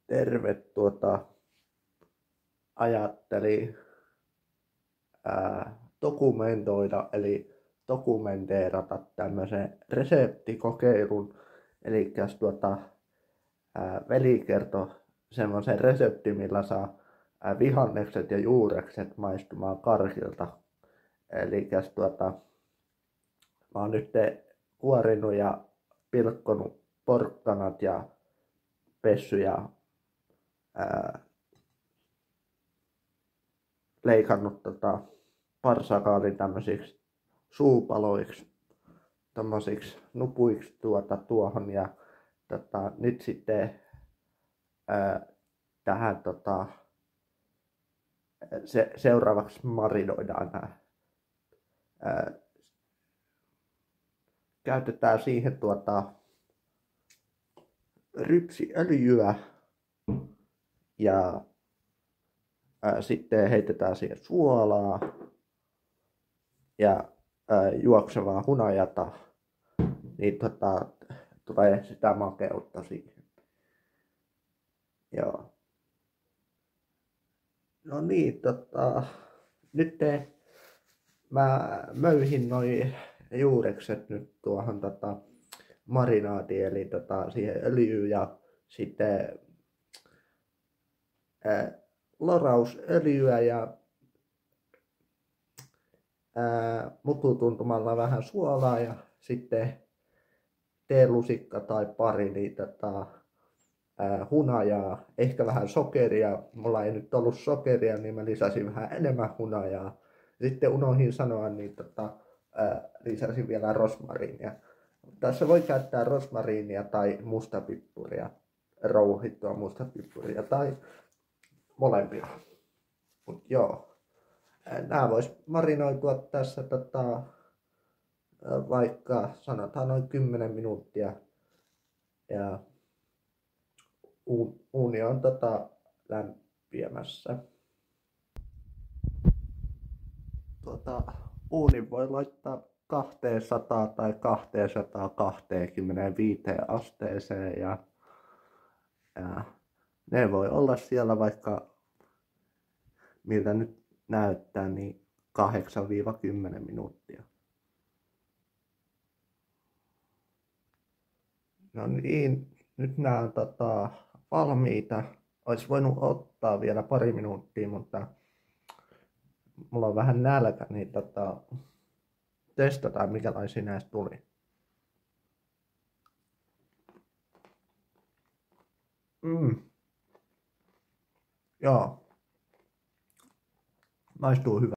terve, ajattelin dokumentoida eli dokumenteerata tämmöisen reseptikokeilun. Eli veli kertoi semmoisen reseptin, millä saa vihannekset ja juurekset maistumaan karkilta. Eli mä oon nyt kuorinut ja pilkkonut porkkanat ja pessy ja leikannut parsakaalin tämmöisiksi suupaloiksi, tommosiksi nupuiksi tuohon ja nyt sitten tähän seuraavaksi marinoidaan nämä. Käytetään siihen rypsiöljyä ja sitten heitetään siihen suolaa ja juoksevaa hunajata, niin tulee sitä makeutta siihen. Joo. No niin, nyt mä möyhin noi juurekset nyt tuohon marinaadiin, eli siihen öljyyn ja sitten lorausöljyä ja mututuntumalla vähän suolaa ja sitten teelusikka tai pari niin hunajaa, ehkä vähän sokeria. Mulla ei nyt ollut sokeria, niin mä lisäsin vähän enemmän hunajaa. Sitten unohdin sanoa, niin lisäsin vielä rosmariinia. Tässä voi käyttää rosmariinia tai mustapippuria, rouhittua mustapippuria tai molempia. Mut joo, nää vois marinoitua tässä vaikka sanotaan noin 10 minuuttia ja uuni on lämpiämässä. Uunin voi laittaa 200 tai 225 asteeseen ja ne voi olla siellä vaikka miltä nyt näyttää niin 8-10 minuuttia. No niin, nyt nämä on valmiita. Olisi voinut ottaa vielä pari minuuttia, mutta mulla on vähän nälkä, niin testataan mikälaisia näistä tuli. Joo. Maistuu hyvä.